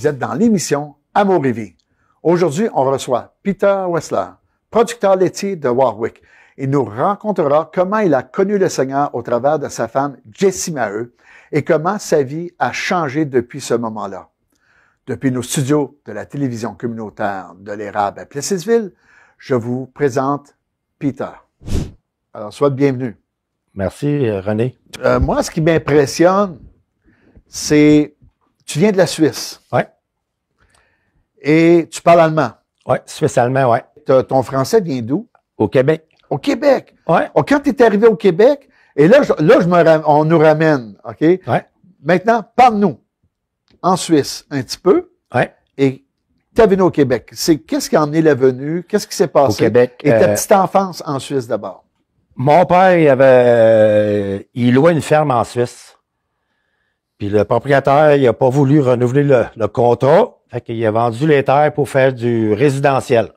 Vous êtes dans l'émission Amour et Vie. Aujourd'hui, on reçoit Peter Wessler, producteur laitier de Warwick. Il nous racontera comment il a connu le Seigneur au travers de sa femme Jessie Maheu et comment sa vie a changé depuis ce moment-là. Depuis nos studios de la télévision communautaire de l'Érable à Plessisville, je vous présente Peter. Alors, sois le bienvenu. Merci, René. Moi, ce qui m'impressionne, c'est tu viens de la Suisse. Oui. Et tu parles allemand. Oui, suisse-allemand, oui. Ton français vient d'où? Au Québec. Au Québec. Oui. Quand tu es arrivé au Québec, et là, on nous ramène, OK? Oui. Maintenant, parle-nous en Suisse un petit peu. Oui. Et tu es venu au Québec. Qu'est-ce qui a emmené la venue? Qu'est-ce qui s'est passé? Au Québec. Et ta petite enfance en Suisse d'abord. Mon père, il louait une ferme en Suisse. Puis le propriétaire, il a pas voulu renouveler le contrat. Fait qu'il a vendu les terres pour faire du résidentiel.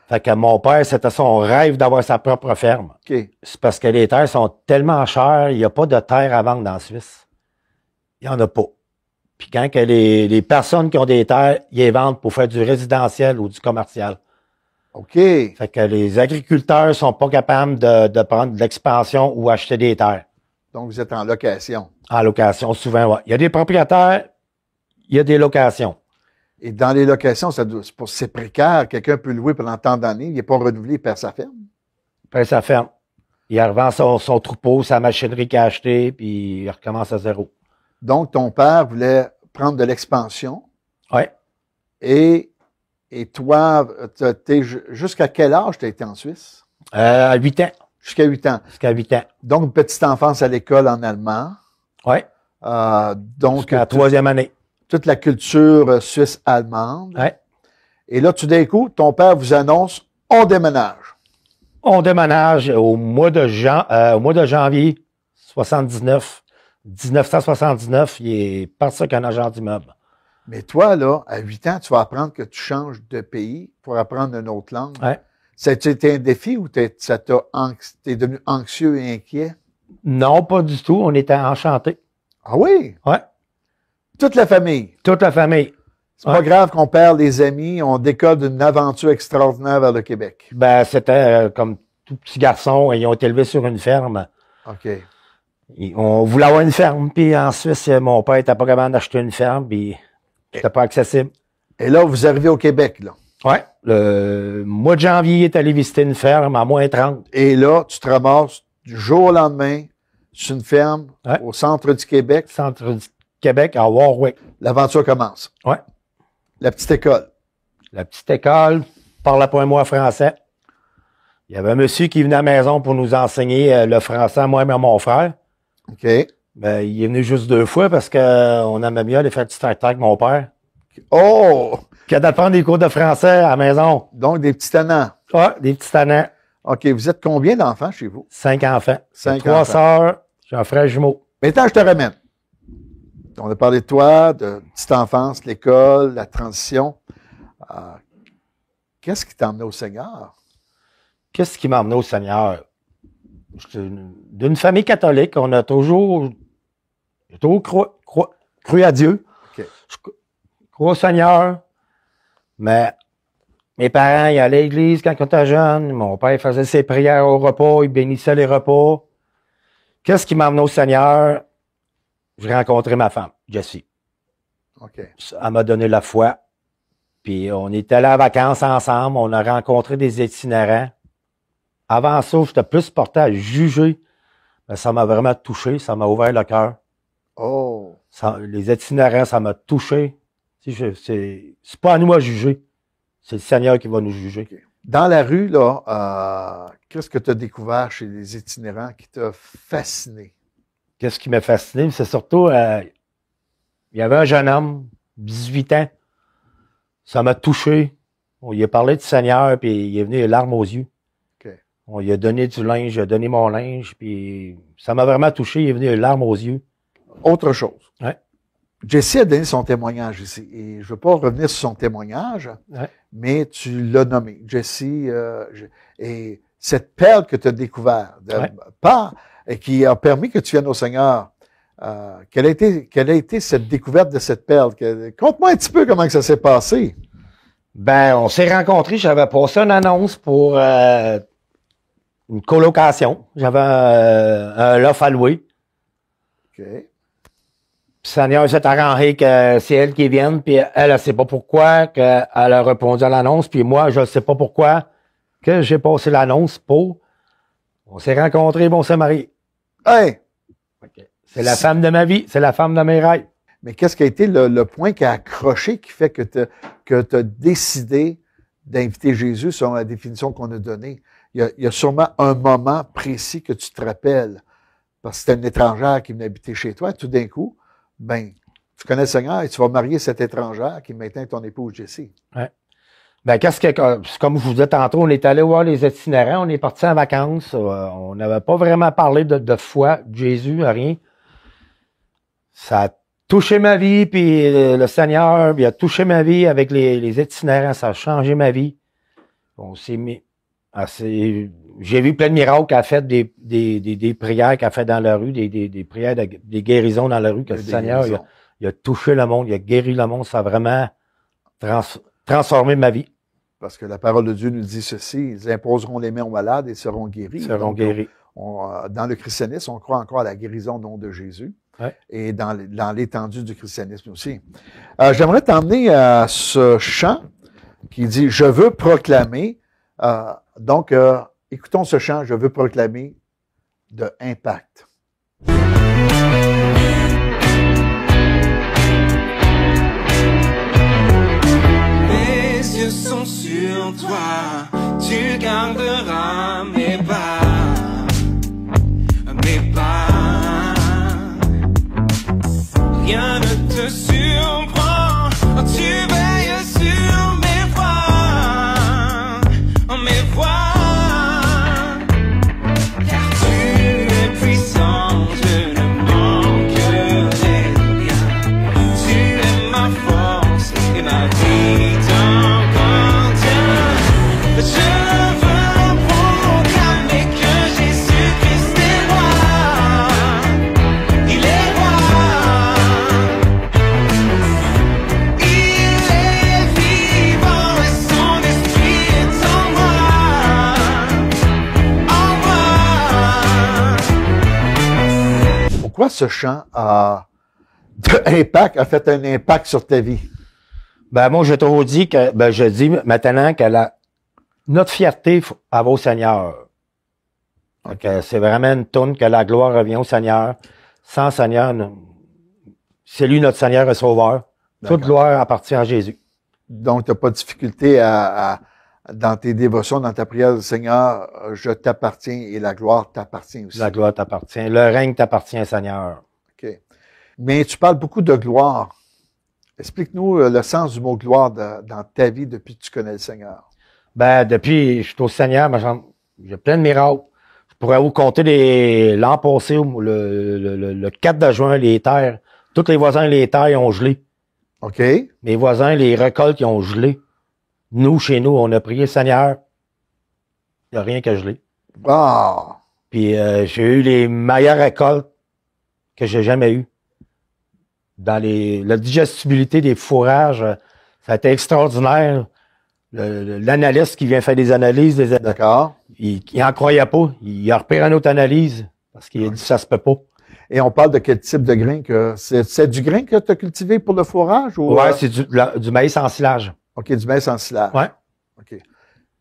Fait que mon père, c'était son rêve d'avoir sa propre ferme. OK. C'est parce que les terres sont tellement chères, il n'y a pas de terre à vendre en Suisse. Il n'y en a pas. Puis quand que les personnes qui ont des terres, ils les vendent pour faire du résidentiel ou du commercial. OK. Fait que les agriculteurs sont pas capables de prendre de l'expansion ou acheter des terres. Donc, vous êtes en location. En location, souvent, ouais. Il y a des propriétaires, il y a des locations. Et dans les locations, c'est précaire. Quelqu'un peut louer pendant tant d'années. Il n'est pas renouvelé, il perd sa ferme. Puis ça ferme. Il revend son troupeau, sa machinerie qu'il a acheté, puis il recommence à zéro. Donc, ton père voulait prendre de l'expansion. Oui. Et toi, jusqu'à quel âge tu as été en Suisse? À 8 ans. Jusqu'à 8 ans. Jusqu'à 8 ans. Donc, une petite enfance à l'école en allemand. Oui. Donc, jusqu'à la troisième année. Toute la culture suisse-allemande. Oui. Et là, tout d'un coup, ton père vous annonce, on déménage. On déménage au mois de janvier 1979, il est parti avec un agent d'immeuble. Mais toi, là, à 8 ans, tu vas apprendre que tu changes de pays pour apprendre une autre langue. Oui. Ça a été un défi ou t'es devenu anxieux et inquiet? Non, pas du tout. On était enchantés. Ah oui? Oui. Toute la famille. Toute la famille. C'est pas grave qu'on perd les amis, on décolle d'une aventure extraordinaire vers le Québec. Ben, c'était comme tout petit garçon, ils ont été élevés sur une ferme. OK. On voulait avoir une ferme, puis en Suisse, mon père était pas capable d'acheter une ferme, puis c'était pas accessible. Et là, vous arrivez au Québec, là. Ouais. Le mois de janvier, il est allé visiter une ferme à moins 30. Et là, tu te ramasses du jour au lendemain sur une ferme au centre du Québec. Centre du Québec, à Warwick. L'aventure commence. Ouais. La petite école. La petite école, parlait pas un mot français. Il y avait un monsieur qui venait à la maison pour nous enseigner le français, moi et mon frère. OK. Ben, il est venu juste 2 fois parce qu'on aimait mieux aller faire du start avec mon père. Oh! Qu'à d'apprendre des cours de français à la maison. Donc, des petits tannants. Ouais, des petits tannants. OK. Vous êtes combien d'enfants chez vous? 5 enfants. 5 3 enfants. sœurs, j'ai un frère jumeau. Maintenant, je te ramène. On a parlé de toi, de petite enfance, l'école, la transition. Qu'est-ce qui t'a emmené au Seigneur? Qu'est-ce qui m'a emmené au Seigneur? D'une famille catholique, on a toujours cru à Dieu. OK. Je crois au Seigneur, mais mes parents, ils allaient à l'église quand j'étais jeune. Mon père faisait ses prières au repas, il bénissait les repas. Qu'est-ce qui m'a emmené au Seigneur? J'ai rencontré ma femme, Jessie. OK. Elle m'a donné la foi. Puis on était allés en vacances ensemble, on a rencontré des itinérants. Avant ça, j'étais plus porté à juger. Mais ça m'a vraiment touché, ça m'a ouvert le cœur. Oh! Les itinérants, ça m'a touché. C'est pas à nous à juger. C'est le Seigneur qui va nous juger. Okay. Dans la rue, là, qu'est-ce que tu as découvert chez les itinérants qui t'a fasciné? Qu'est-ce qui m'a fasciné? C'est surtout, il y avait un jeune homme, 18 ans. Ça m'a touché. On lui a parlé du Seigneur, puis il est venu les larmes aux yeux. Okay. On lui a donné du linge, j'ai donné mon linge, puis ça m'a vraiment touché, il est venu les larmes aux yeux. Autre chose. Ouais. Jessie a donné son témoignage ici. Et je ne veux pas revenir sur son témoignage, mais tu l'as nommé. Jessie, et cette perle que tu as découverte, et qui a permis que tu viennes au Seigneur, Quelle a été cette découverte de cette perle? Conte-moi un petit peu comment que ça s'est passé. Ben, on s'est rencontrés, j'avais passé une annonce pour une colocation. J'avais un loft à louer. OK. Puis Seigneur s'est arrangé que c'est elle qui vienne, puis elle ne sait pas pourquoi, qu'elle a répondu à l'annonce, puis moi, je ne sais pas pourquoi que j'ai passé l'annonce pour. On s'est rencontrés, bon, on s'est mariés. Hey! C'est la femme de ma vie, c'est la femme de mes rêves. Mais qu'est-ce qui a été le point qui a accroché, qui fait que tu as décidé d'inviter Jésus selon la définition qu'on a donnée? Il y a sûrement un moment précis que tu te rappelles, parce que c'était une étrangère qui venait habiter chez toi. Tout d'un coup, ben, tu connais le Seigneur et tu vas marier cette étrangère qui est maintenant ton épouse Jessie. Ouais. Ben, comme je vous disais tantôt, on est allé voir les itinérants, on est parti en vacances, on n'avait pas vraiment parlé de foi, de Jésus, rien. Ça a touché ma vie, puis le Seigneur, il a touché ma vie avec les itinérants, ça a changé ma vie. On s'est mis j'ai vu plein de miracles qu'elle a fait, des prières qu'elle a fait dans la rue, des prières, des guérisons dans la rue, que le Seigneur, il a touché le monde, il a guéri le monde, ça a vraiment transformé ma vie. Parce que la parole de Dieu nous dit ceci, ils imposeront les mains aux malades et seront guéris. Ils seront guéris. Dans le christianisme, on croit encore à la guérison au nom de Jésus. Ouais. Et dans l'étendue du christianisme aussi. J'aimerais t'emmener à ce chant qui dit « Je veux proclamer ». Donc, écoutons ce chant « Je veux proclamer » de Impact. Mes yeux sont sur toi, tu garderas mes pas, mes pas. Rien ne te surprend, tu veilles sur mes voies, car tu es puissant, je ne manquerai rien. Tu es ma force et ma vie t'appartient. Je veux proclamer que Jésus-Christ est roi. Il est roi. Pourquoi ce chant de Impact a fait un impact sur ta vie? Ben, moi, je te dis que, je dis maintenant que notre fierté va au Seigneur. Okay. C'est vraiment une tourne que la gloire revient au Seigneur. Sans Seigneur, c'est lui notre Seigneur et Sauveur. Toute gloire appartient à Jésus. Donc, tu n'as pas de difficulté dans tes dévotions, dans ta prière du Seigneur, je t'appartiens et la gloire t'appartient aussi. La gloire t'appartient. Le règne t'appartient, Seigneur. OK. Mais tu parles beaucoup de gloire. Explique-nous le sens du mot gloire dans ta vie depuis que tu connais le Seigneur. Ben, depuis que je suis au Seigneur, j'ai plein de miracles. Je pourrais vous compter l'an passé, le 4 de juin, les terres. Tous les voisins, les terres, ils ont gelé. OK. Mes voisins, les récoltes, ils ont gelé. Nous, chez nous, on a prié le Seigneur. Il n'y a rien que gelé. Wow! Puis j'ai eu les meilleures récoltes que j'ai jamais eues. Dans la digestibilité des fourrages, ça a été extraordinaire. L'analyste qui vient faire des analyses, d'accord, il n'en croyait pas. Il a repéré une autre analyse parce qu'il a dit ça se peut pas. Et on parle de quel type de grain que c'est du grain que tu as cultivé pour le fourrage ou? Ouais, c'est du maïs en silage. OK, du maïs en silage. Ouais. OK.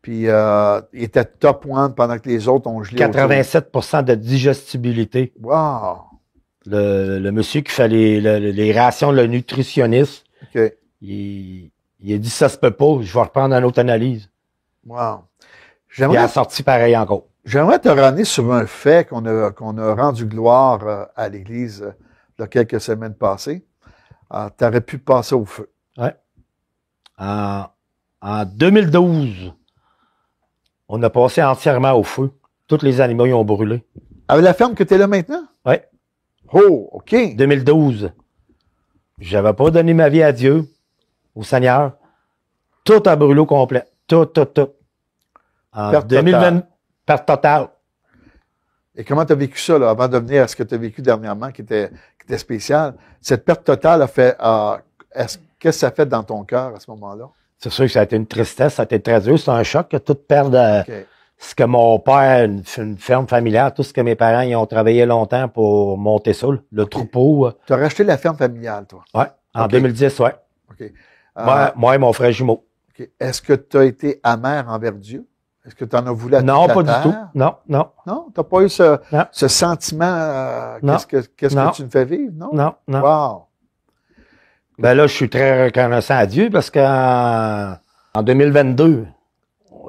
Puis il était top one pendant que les autres ont gelé. 87% de digestibilité. Wow! Le monsieur qui fait les rations, le nutritionniste, OK. il a dit ça se peut pas, je vais reprendre une autre analyse. Wow. Il a sorti pareil encore. J'aimerais te ramener sur un fait qu'on a rendu gloire à l'Église il y a quelques semaines passées. Tu aurais pu passer au feu. Ouais. En 2012, on a passé entièrement au feu. Tous les animaux y ont brûlé. Avec la ferme que tu es là maintenant? Oui. Oh, OK. 2012. J'avais pas donné ma vie à Dieu, au Seigneur. Tout a brûlé au complet. Tout. En Perte 2020, perte totale. Et comment tu as vécu ça, là, avant de venir à ce que tu as vécu dernièrement, qui était c'était spécial. Cette perte totale a fait, qu'est-ce que ça fait dans ton cœur à ce moment-là? C'est sûr que ça a été une tristesse, ça a été très dur. C'est un choc que tout perdre OK. ce que mon père, une ferme familiale, tout ce que mes parents ils ont travaillé longtemps pour monter ça, le troupeau. Tu as racheté la ferme familiale, toi? Ouais, en OK. 2010, ouais. OK. Moi et mon frère jumeau. OK. Est-ce que tu as été amer envers Dieu? Est-ce que tu en as voulu à Non, toute pas la du tout. terre? Non, non, Non? Tu n'as pas eu ce, Non. ce sentiment, Non. qu'est-ce Non. que tu me fais vivre? Non? non, non. Wow! Ben là, je suis très reconnaissant à Dieu parce qu'en 2022,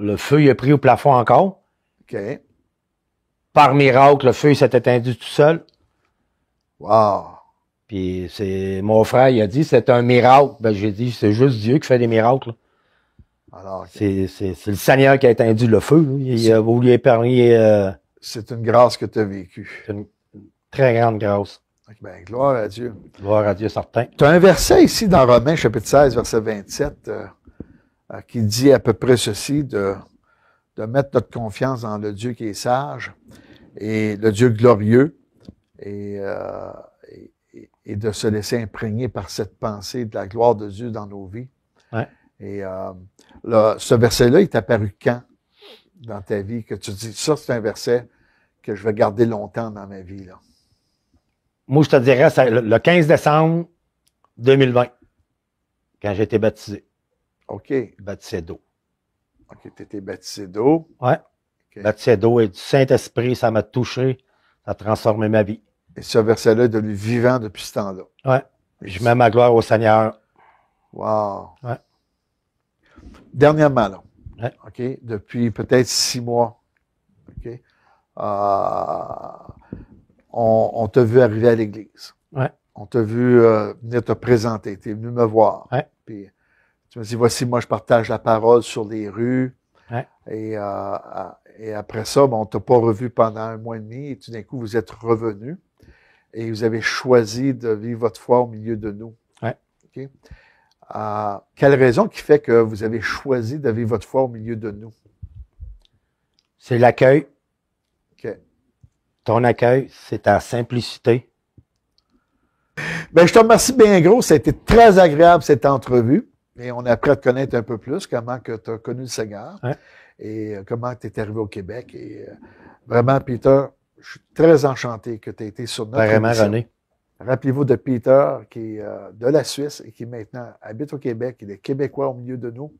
le feu il a pris au plafond encore. OK. Par miracle, le feu il s'est éteint tout seul. Wow! Puis c'est mon frère, il a dit c'est un miracle. Ben j'ai dit c'est juste Dieu qui fait des miracles. Alors, C'est le Seigneur qui a éteint le feu. Là. Il a voulu épargner c'est une grâce que tu as vécue. une très grande grâce. Ben, gloire à Dieu. Gloire à Dieu certain. Tu as un verset ici dans Romains, chapitre 16, verset 27, qui dit à peu près ceci, de mettre notre confiance dans le Dieu qui est sage et le Dieu glorieux et de se laisser imprégner par cette pensée de la gloire de Dieu dans nos vies. Ouais. Et là, ce verset-là, il t'a apparu quand dans ta vie que tu dis, ça c'est un verset que je vais garder longtemps dans ma vie, là? Moi, je te dirais, c'est le 15 décembre 2020, quand j'ai été baptisé. OK. Baptisé d'eau. OK, tu étais baptisé d'eau. Ouais. OK. Baptisé d'eau et du Saint-Esprit, ça m'a touché, ça a transformé ma vie. Et ce verset-là est devenu vivant depuis ce temps-là. Ouais. Je mets ma gloire au Seigneur. Wow. Ouais. Dernièrement, là. Ouais. OK, depuis peut-être 6 mois. OK. On t'a vu arriver à l'église. Ouais. On t'a vu venir te présenter. Tu es venu me voir. Ouais. Puis tu me dis, voici, moi, je partage la parole sur les rues. Ouais. Et après ça, on ne t'a pas revu pendant 1 mois et demi. Et tout d'un coup, vous êtes revenu. Et vous avez choisi de vivre votre foi au milieu de nous. Ouais. OK? Quelle raison qui fait que vous avez choisi de vivre votre foi au milieu de nous? C'est l'accueil. OK. Ton accueil, c'est ta simplicité. Ben, je te remercie bien gros. Ça a été très agréable, cette entrevue. Et on a appris à te connaître un peu plus, comment que tu as connu le Seigneur. Ouais. Et comment tu es arrivé au Québec. Et vraiment, Peter, je suis très enchanté que tu aies été sur notre Vraiment, émission. René. Rappelez-vous de Peter, qui est de la Suisse et qui maintenant habite au Québec. Il est québécois au milieu de nous.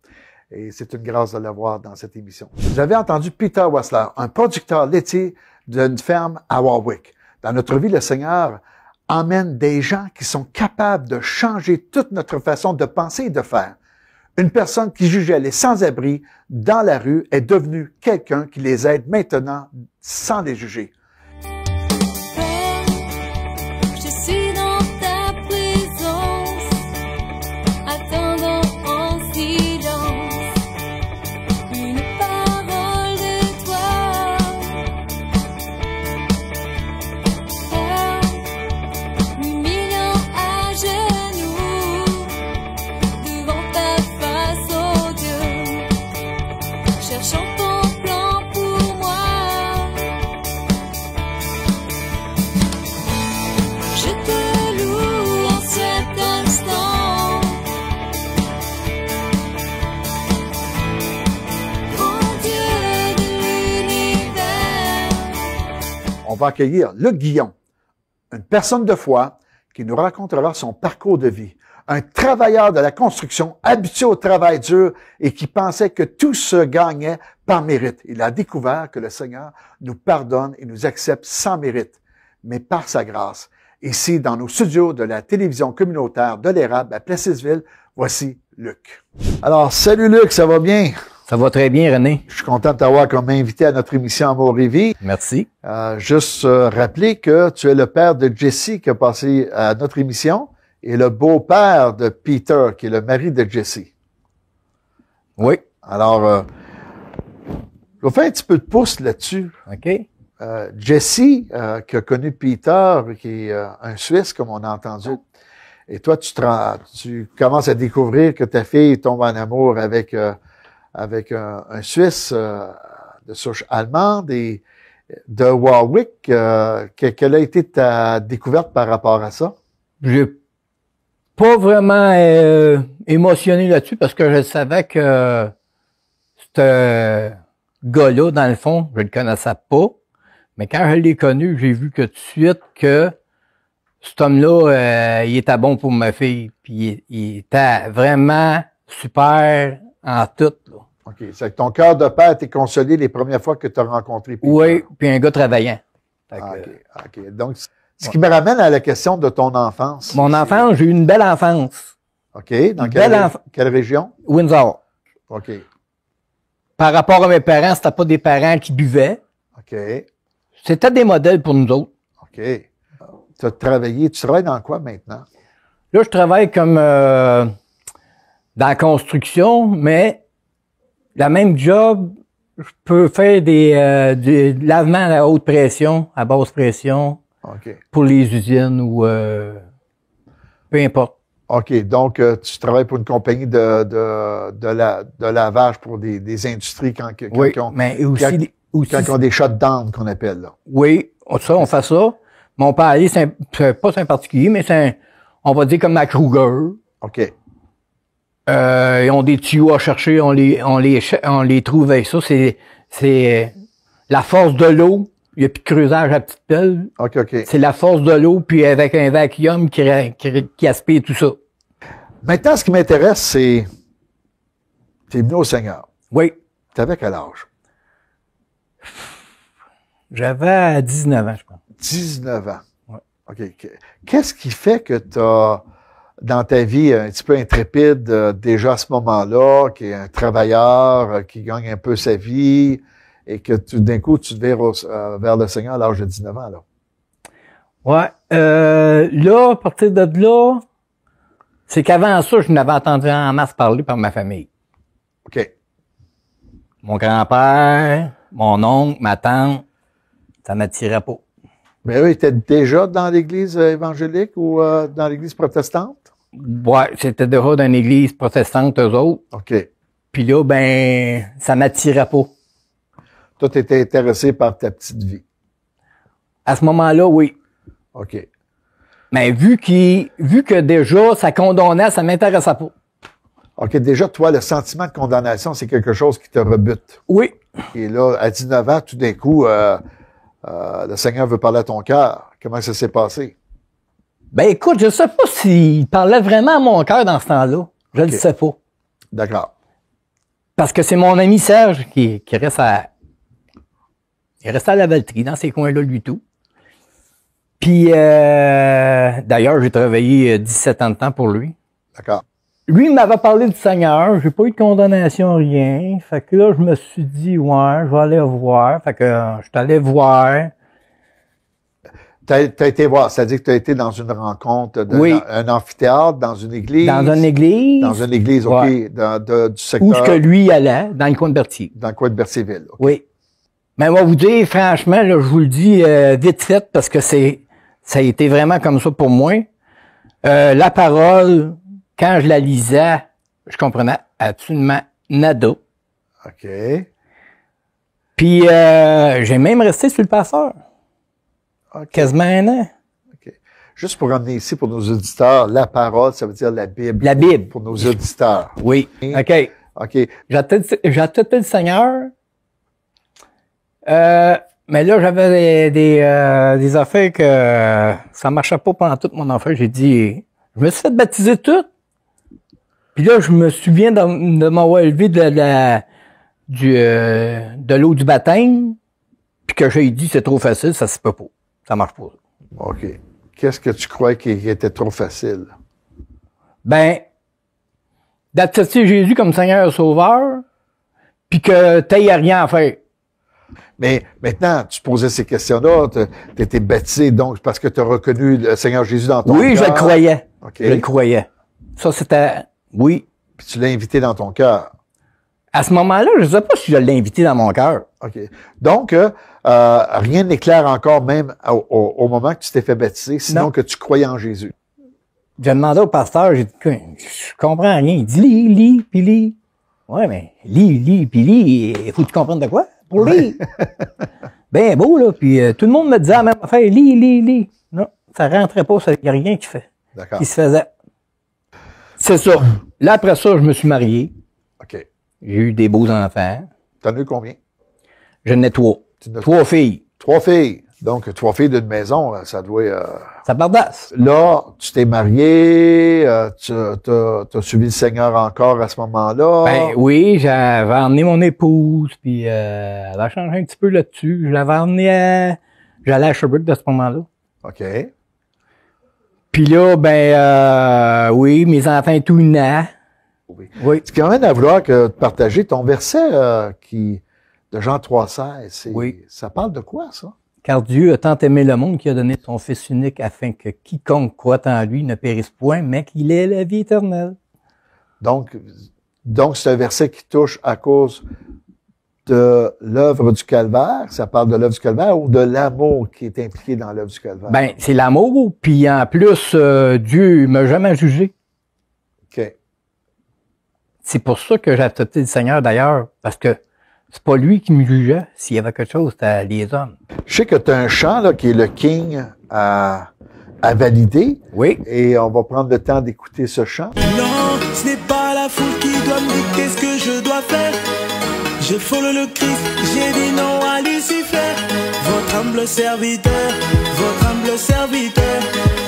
Et c'est une grâce de l'avoir dans cette émission. Vous avez entendu Peter Wessler, un producteur laitier d'une ferme à Warwick. Dans notre vie, le Seigneur emmène des gens qui sont capables de changer toute notre façon de penser et de faire. Une personne qui jugeait les sans-abri dans la rue est devenue quelqu'un qui les aide maintenant sans les juger. Je suis dans ta présence, attendant en silence une parole de toi. M'humiliant à genoux devant ta face, oh Dieu, cherchant ton plan pour moi. Je te loue en cet instant, grand Dieu de l'univers. On va accueillir Luc Guillon, une personne de foi qui nous racontera son parcours de vie. Un travailleur de la construction, habitué au travail dur et qui pensait que tout se gagnait par mérite. Il a découvert que le Seigneur nous pardonne et nous accepte sans mérite, mais par sa grâce. Ici, dans nos studios de la télévision communautaire de l'Érable à Plessisville, voici Luc. Alors, salut Luc, ça va bien? Ça va très bien, René. Je suis content de t'avoir comme invité à notre émission Amour et Vie. Merci. Juste rappeler que tu es le père de Jessie qui a passé à notre émission et le beau-père de Peter qui est le mari de Jessie. Oui. Alors, je vais faire un petit peu de pouce là-dessus. OK. Jessie, qui a connu Peter, qui est un Suisse, comme on a entendu, et toi, tu commences à découvrir que ta fille tombe en amour avec un Suisse de souche allemande et de Warwick. Quelle a été ta découverte par rapport à ça? J'ai pas vraiment émotionné là-dessus parce que je savais que ce gars-là, dans le fond, je le connaissais pas. Mais quand je l'ai connu, j'ai vu que tout de suite que cet homme-là, il était bon pour ma fille. Puis il était vraiment super en tout. Là. OK. C'est que ton cœur de père t'est consolé les premières fois que tu as rencontré Peter. Oui, puis un gars travaillant. Fait que, OK. Donc, ce qui me ramène à la question de ton enfance. mon enfance, j'ai eu une belle enfance. OK. Dans Belle quelle région? Windsor. OK. Par rapport à mes parents, c'était pas des parents qui buvaient. OK. C'était des modèles pour nous autres. OK. Tu travailles dans quoi maintenant? Là, je travaille comme dans la construction, mais la même job, je peux faire du lavement à haute pression, à basse pression, OK. pour les usines ou peu importe. OK. Donc, tu travailles pour une compagnie de lavage pour des industries quand Oui, ils ont, mais aussi, quand ils ont des shutdowns qu'on appelle, là. oui, ça, on fait ça. Mon palier, c'est pas un particulier, mais on va dire comme ma Kruger. OK. Ils ont des tuyaux à chercher, on les trouve avec ça. C'est la force de l'eau. Il n'y a plus de creusage à petite pelle. OK. C'est la force de l'eau, puis avec un vacuum qui aspire tout ça. Maintenant, ce qui m'intéresse, c'est... Tu es venu au Seigneur. Oui. Tu avais quel âge? J'avais 19 ans, je pense. 19 ans. Ouais. OK. Qu'est-ce qui fait que tu as, dans ta vie, un petit peu intrépide déjà à ce moment-là, qui est un travailleur, qui gagne un peu sa vie, et que d'un coup, tu te vires vers le Seigneur à l'âge de 19 ans, là? Ouais. Là, à partir de là, c'est qu'avant ça, je n'avais entendu en masse parler par ma famille. OK. Mon grand-père, mon oncle, ma tante, ça m'attirait pas. Mais eux étaient déjà dans l'Église évangélique ou dans l'Église protestante? Ouais, c'était déjà dans une église protestante, eux autres. OK. Puis là, ben, ça m'attirait pas. Toi, tu étais intéressé par ta petite vie. À ce moment-là, oui. OK. Mais vu que déjà, ça condamnait, ça m'intéressait pas. OK, déjà, toi, le sentiment de condamnation, c'est quelque chose qui te rebute. Oui. Et là, à 19 ans, tout d'un coup, le Seigneur veut parler à ton cœur. Comment ça s'est passé? Ben écoute, je sais pas s'il parlait vraiment à mon cœur dans ce temps-là. Je le sais pas. D'accord. Parce que c'est mon ami Serge qui reste il restait à la Valtrie, dans ces coins-là, lui tout. Puis, d'ailleurs, j'ai travaillé 17 ans de temps pour lui. D'accord. Lui, il m'avait parlé du Seigneur. J'ai pas eu de condamnation, rien. Fait que là, je me suis dit, ouais, je vais aller voir. Fait que je suis allé voir. T'as été voir, c'est-à-dire que tu as été dans une rencontre, Oui. un amphithéâtre, dans une église? Dans une église. Dans une église, OK, Ouais. du secteur. Où ce que lui allait, dans le coin de Berthier. Dans le coin de Berthierville. OK. Oui. Mais on va vous dire, franchement, là, je vous le dis vite fait, parce que ça a été vraiment comme ça pour moi. La parole, quand je la lisais, je comprenais absolument nada. OK. Puis j'ai même resté sur le passeur. OK. Quasiment un an. OK. Juste pour ramener ici pour nos auditeurs, la parole, ça veut dire la Bible. La Bible. Pour nos auditeurs. Oui. OK. OK. J'ai accepté le Seigneur. Mais là, j'avais des affaires que ça marchait pas pendant toute mon enfance. J'ai dit, je me suis fait baptiser tout. Puis là, je me souviens de m'avoir élevé de l'eau du baptême. Puis que j'ai dit, c'est trop facile, ça se peut pas. Ça marche pas. OK. Qu'est-ce que tu crois qui était trop facile? Ben, d'accepter Jésus comme Seigneur et Sauveur, puis que t'aies rien à faire. Mais maintenant, tu posais ces questions-là, tu étais baptisé, donc, parce que tu as reconnu le Seigneur Jésus dans ton cœur. Oui, je le croyais. OK. Je le croyais. Ça, c'était... Oui. Puis tu l'as invité dans ton cœur. À ce moment-là, je ne sais pas si je l'ai invité dans mon cœur. OK. Donc, rien n'est clair encore, même au moment que tu t'es fait baptiser, sinon Non. que tu croyais en Jésus. J'ai demandé au pasteur, j'ai dit, je comprends rien. Il dit, lis, puis lis. Ouais, mais lis, puis lis. Il faut que tu comprennes de quoi pour lire. ben beau, là. Puis tout le monde me disait la même affaire, lis. Non, ça rentrait pas, il n'y a rien D'accord. qui se faisait. C'est ça. Là, après ça, je me suis marié. OK. J'ai eu des beaux enfants. T'en as eu combien? J'en ai 3. Tu en as 3 filles. 3 filles. Donc, 3 filles d'une maison, ça doit... Ça bardasse. Là, tu t'es marié, t'as suivi le Seigneur encore à ce moment-là. Ben oui, j'avais emmené mon épouse, puis elle a changé un petit peu là-dessus. Je l'avais emmené j'allais à Sherbrooke de ce moment-là. OK. Puis là, oui, mes enfants et tout nés. Oui. Ce qui m'amène à vouloir que partager ton verset de Jean 3,16. Oui. Ça parle de quoi, ça? Car Dieu a tant aimé le monde qu'il a donné son Fils unique afin que quiconque croit en lui ne périsse point, mais qu'il ait la vie éternelle. Donc c'est un verset qui touche à cause de l'œuvre du Calvaire. Ça parle de l'œuvre du Calvaire ou de l'amour qui est impliqué dans l'œuvre du Calvaire? Ben, c'est l'amour, puis en plus, Dieu m'a jamais jugé. OK. C'est pour ça que j'ai accepté le Seigneur d'ailleurs, parce que c'est pas lui qui me jugeait. S'il y avait quelque chose, c'était les hommes. Je sais que tu as un chant là, qui est le King à valider. Oui. Et on va prendre le temps d'écouter ce chant. Non, ce n'est pas la foule qui doit me dicter ce que je dois faire. Je follow le Christ, j'ai dit non à Lucifer. Votre humble serviteur,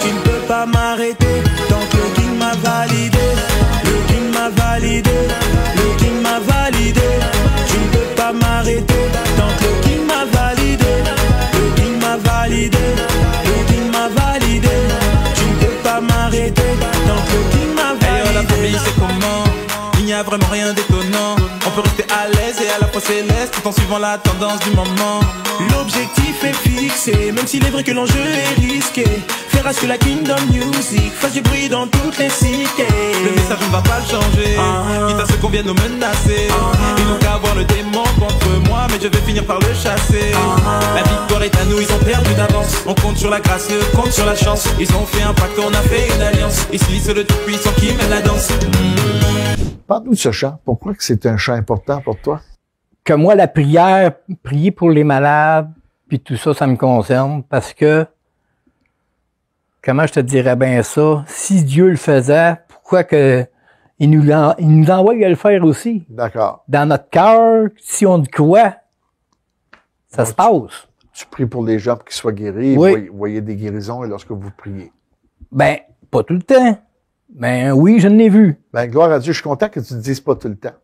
tu ne peux pas m'arrêter tant que le King m'a validé. Le King m'a validé, le King m'a validé. Tu ne peux pas m'arrêter tant que le King m'a validé. Le King m'a validé, le King m'a validé. Tu ne peux pas m'arrêter tant que le King m'a validé. La famille c'est comment? Il n'y a vraiment rien d'étonnant. On peut rester à l'aise et à la fois céleste tout en suivant la tendance du moment. L'objectif est fixé, même s'il est vrai que l'enjeu est risqué. Faire à ce que la Kingdom Music fasse du bruit dans toutes les cités. Le message on ne va pas le changer, quitte à ce qu'on vienne nous menacer. Ils n'ont qu'à avoir le démon contre moi, mais je vais finir par le chasser. La victoire est à nous, ils ont perdu d'avance. On compte sur la grâce, compte sur la chance. Ils ont fait un pacte, on a fait une alliance. Ici c'est le tout-puissant qui mène la danse. Parle-nous de ce chant. Pourquoi que c'est un chant important pour toi? Que moi, la prière, prier pour les malades, puis tout ça, ça me concerne, parce que, comment je te dirais bien ça, si Dieu le faisait, pourquoi que il nous envoie à le faire aussi? D'accord. Dans notre cœur, si on y croit, ça se passe. Tu pries pour les gens pour qu'ils soient guéris. Oui. Vous voyez des guérisons lorsque vous priez. Ben, pas tout le temps. Ben oui, je l'ai vu. Ben, gloire à Dieu, je suis content que tu ne dises pas tout le temps.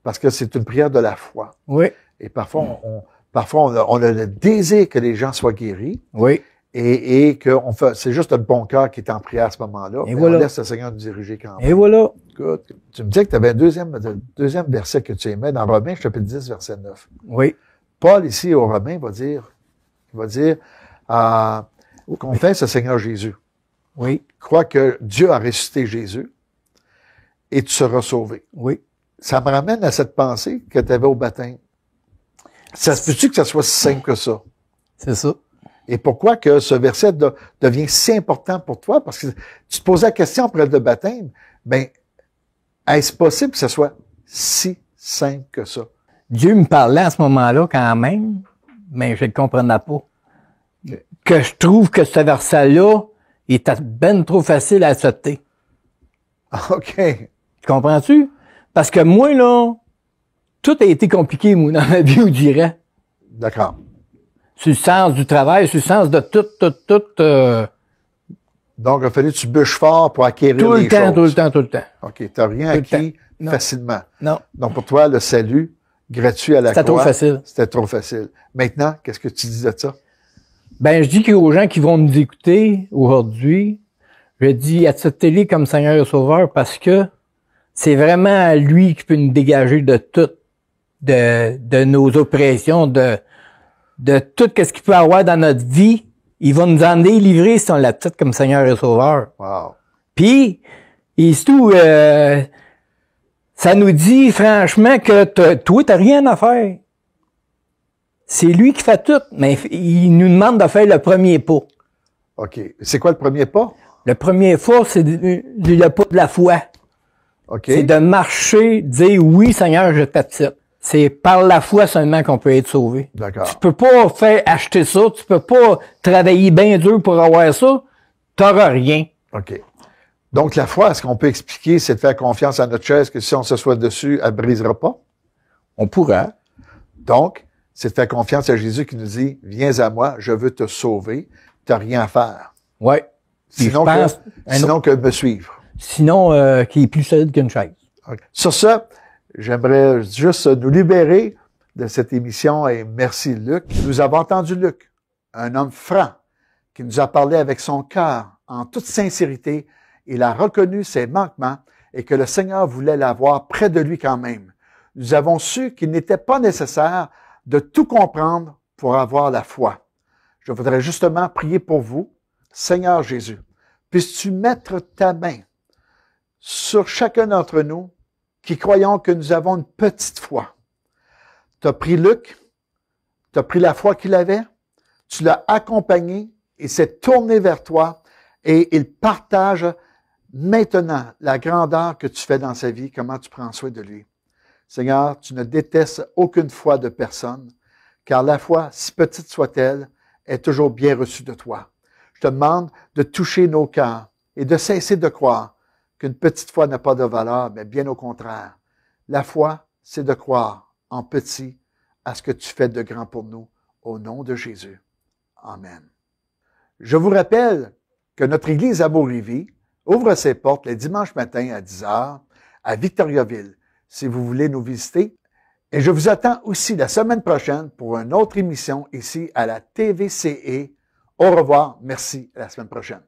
Parce que c'est une prière de la foi. Oui. Et parfois, on a le désir que les gens soient guéris. Oui. Et que c'est juste notre bon cœur qui est en prière à ce moment-là. Et Mais voilà. on laisse le Seigneur nous diriger quand même. Et voilà. Écoute, tu me disais que tu avais un deuxième verset que tu aimais dans Romains, chapitre 10, verset 9. Oui. Paul, ici, au Romains, va dire, confesse au Seigneur Jésus. Oui. Crois que Dieu a ressuscité Jésus et tu seras sauvé. Oui. Ça me ramène à cette pensée que tu avais au baptême. Ça se peut-tu que ça soit si simple que ça? C'est ça. Et pourquoi que ce verset devient si important pour toi? Parce que tu te posais la question après le baptême, ben, est-ce possible que ça soit si simple que ça? Dieu me parlait à ce moment-là quand même, mais je ne le comprenais pas. Okay. Que je trouve que ce verset-là était ben trop facile à accepter. OK. Tu comprends-tu? Parce que moi, là, tout a été compliqué, moi, dans ma vie, je dirais. D'accord. Sur le sens du travail, sur le sens de tout. Donc, il a fallu que tu bûches fort pour acquérir Tout les le temps, choses. tout le temps, tout le temps. OK. Tu n'as rien Tout le acquis temps. Non. facilement. Non. Donc, pour toi, le salut gratuit à la croix. C'était trop facile. C'était trop facile. Maintenant, qu'est-ce que tu dis de ça? Ben, je dis aux gens qui vont nous écouter aujourd'hui, je dis acceptez-les comme Seigneur et Sauveur parce que c'est vraiment lui qui peut nous dégager de tout, de nos oppressions, de tout ce qu'il peut avoir dans notre vie. Il va nous en délivrer si on l'accepte comme Seigneur et Sauveur. Wow. Puis, et surtout, ça nous dit franchement que toi, t'as rien à faire. C'est lui qui fait tout, mais il nous demande de faire le premier pas. OK. C'est quoi le premier pas? Le premier pas, c'est le pas de la foi. OK. C'est de marcher, dire oui, Seigneur, je t'accepte. C'est par la foi seulement qu'on peut être sauvé. D'accord. Tu peux pas faire acheter ça, tu peux pas travailler bien dur pour avoir ça, t'auras rien. OK. Donc, la foi, est-ce qu'on peut expliquer, c'est de faire confiance à notre chaise que si on s'assoit dessus, elle ne brisera pas? On pourra. Donc, c'est de faire confiance à Jésus qui nous dit, viens à moi, je veux te sauver, tu n'as rien à faire. Ouais. Puis Sinon, je pense, sinon que me suivre. Sinon, qui est plus solide qu'une chaise. OK. Sur ce, j'aimerais juste nous libérer de cette émission et merci Luc. Nous avons entendu Luc, un homme franc, qui nous a parlé avec son cœur, en toute sincérité. Il a reconnu ses manquements et que le Seigneur voulait l'avoir près de lui quand même. Nous avons su qu'il n'était pas nécessaire de tout comprendre pour avoir la foi. Je voudrais justement prier pour vous. Seigneur Jésus, puisses-tu mettre ta main sur chacun d'entre nous qui croyons que nous avons une petite foi. Tu as pris Luc, tu as pris la foi qu'il avait, tu l'as accompagné, il s'est tourné vers toi et il partage maintenant la grandeur que tu fais dans sa vie, comment tu prends soin de lui. Seigneur, tu ne détestes aucune foi de personne, car la foi, si petite soit-elle, est toujours bien reçue de toi. Je te demande de toucher nos cœurs et de cesser de croire qu'une petite foi n'a pas de valeur, mais bien au contraire. La foi, c'est de croire en petit à ce que tu fais de grand pour nous, au nom de Jésus. Amen. Je vous rappelle que notre Église Amour-Lévis ouvre ses portes les dimanches matins à 10h à Victoriaville, si vous voulez nous visiter. Et je vous attends aussi la semaine prochaine pour une autre émission ici à la TVCE. Au revoir. Merci. À la semaine prochaine.